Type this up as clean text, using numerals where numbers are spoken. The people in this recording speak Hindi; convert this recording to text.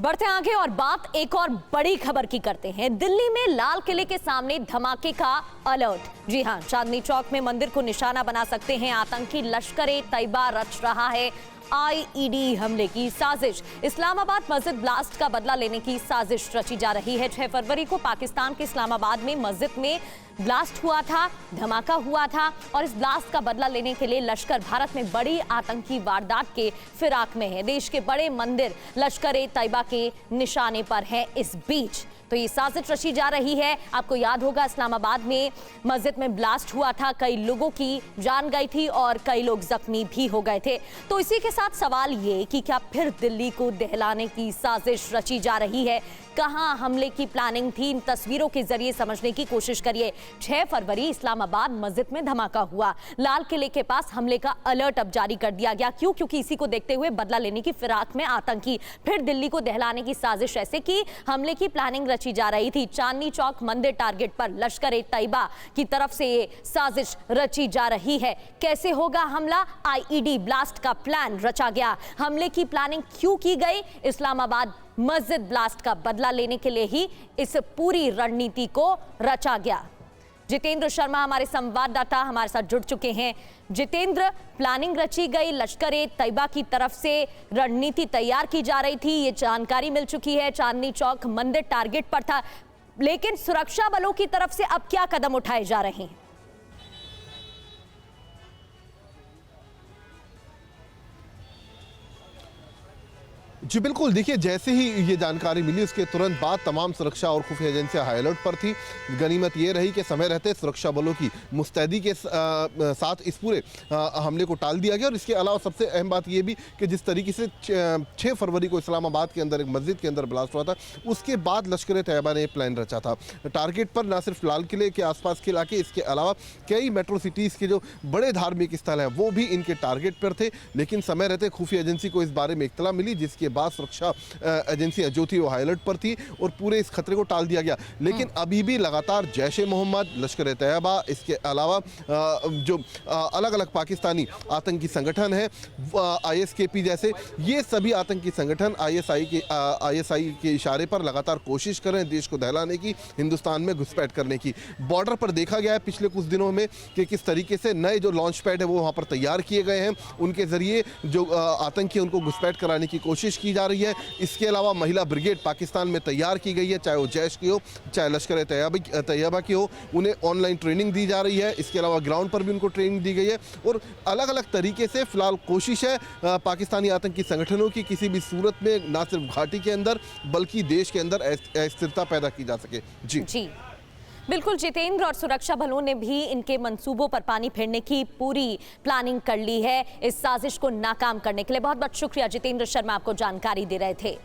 बढ़ते आगे और बात एक और बड़ी खबर की करते हैं। दिल्ली में लाल किले के सामने धमाके का अलर्ट। जी हां, चांदनी चौक में मंदिर को निशाना बना सकते हैं आतंकी। लश्कर-ए तैयबा रच रहा है आईईडी हमले की साजिश। इस्लामाबाद मस्जिद ब्लास्ट का बदला लेने की साजिश रची जा रही है। 6 फरवरी को पाकिस्तान के इस्लामाबाद में मस्जिद में ब्लास्ट हुआ था, धमाका हुआ था और इस ब्लास्ट का बदला लेने के लिए लश्कर भारत में बड़ी आतंकी वारदात के फिराक में है। देश के बड़े मंदिर लश्कर-ए तैयबा के निशाने पर है। इस बीच तो ये साजिश रची जा रही है। आपको याद होगा इस्लामाबाद में मस्जिद में ब्लास्ट हुआ था, कई लोगों की जान गई थी और कई लोग जख्मी भी हो गए थे। तो इसी के साथ सवाल ये कि क्या फिर दिल्ली को दहलाने की साजिश रची जा रही है? कहां हमले की प्लानिंग थी? इन तस्वीरों के जरिए समझने की कोशिश करिए। 6 फरवरी इस्लामाबाद मस्जिद में धमाका हुआ, लाल किले के पास हमले का अलर्ट अब जारी कर दिया गया। क्यों? क्योंकि इसी को देखते हुए बदला लेने की फिराक में आतंकी फिर दिल्ली को दहलाने की साजिश ऐसे की हमले की प्लानिंग रची जा रही थी। चांदनी चौक मंदिर टारगेट पर लश्कर-ए तैयबा की तरफ से ये साजिश रची जा रही है। कैसे होगा हमला? आईईडी ब्लास्ट का प्लान रचा गया। हमले की प्लानिंग क्यों की गई? इस्लामाबाद मस्जिद ब्लास्ट का बदला लेने के लिए ही इस पूरी रणनीति को रचा गया। जितेंद्र शर्मा हमारे संवाददाता हमारे साथ जुड़ चुके हैं। जितेंद्र, प्लानिंग रची गई, लश्कर-ए तैयबा की तरफ से रणनीति तैयार की जा रही थी, ये जानकारी मिल चुकी है। चांदनी चौक मंदिर टारगेट पर था, लेकिन सुरक्षा बलों की तरफ से अब क्या कदम उठाए जा रहे हैं? जी बिल्कुल, देखिए जैसे ही ये जानकारी मिली उसके तुरंत बाद तमाम सुरक्षा और खुफिया एजेंसियां हाई अलर्ट पर थी। गनीमत ये रही कि समय रहते सुरक्षा बलों की मुस्तैदी के साथ इस पूरे हमले को टाल दिया गया। और इसके अलावा सबसे अहम बात ये भी कि जिस तरीके से 6 फरवरी को इस्लामाबाद के अंदर एक मस्जिद के अंदर ब्लास्ट हुआ था, उसके बाद लश्कर-ए तैयबा ने प्लान रचा था। टारगेट पर न सिर्फ लाल किले के आसपास के इलाके, इसके अलावा कई मेट्रो सिटीज़ के जो बड़े धार्मिक स्थल हैं वो भी इनके टारगेट पर थे। लेकिन समय रहते खुफिया एजेंसी को इस बारे में इत्तला मिली, जिसके बाद सुरक्षा एजेंसियां जो थी वो हाई अलर्ट पर थी और पूरे इस खतरे को टाल दिया गया। लेकिन अभी भी लगातार जैश-ए-मोहम्मद, लश्कर-ए तैयबा, इसके अलावा जो अलग अलग पाकिस्तानी आतंकी संगठन है, आईएसकेपी जैसे, ये सभी आतंकी संगठन आईएसआई के इशारे पर लगातार कोशिश कर रहे हैं देश को दहलाने की, हिंदुस्तान में घुसपैठ करने की। बॉर्डर पर देखा गया है पिछले कुछ दिनों में कि किस तरीके से नए जो लॉन्च पैड है वो वहां पर तैयार किए गए हैं, उनके जरिए जो आतंकी उनको घुसपैठ कराने की कोशिश की जा रही है। इसके अलावा महिला ब्रिगेड पाकिस्तान में तैयार की गई है, चाहे वो जैश की हो चाहे लश्कर-ए तैयबा की हो, उन्हें ऑनलाइन ट्रेनिंग दी जा रही है। इसके अलावा ग्राउंड पर भी उनको ट्रेनिंग दी गई है और अलग अलग तरीके से फिलहाल कोशिश है पाकिस्तानी आतंकी संगठनों की किसी भी सूरत में ना सिर्फ घाटी के अंदर बल्कि देश के अंदर अस्थिरता पैदा की जा सके। जी बिल्कुल जितेंद्र, और सुरक्षा बलों ने भी इनके मंसूबों पर पानी फेरने की पूरी प्लानिंग कर ली है इस साजिश को नाकाम करने के लिए। बहुत बहुत शुक्रिया जितेंद्र शर्मा, आपको जानकारी दे रहे थे।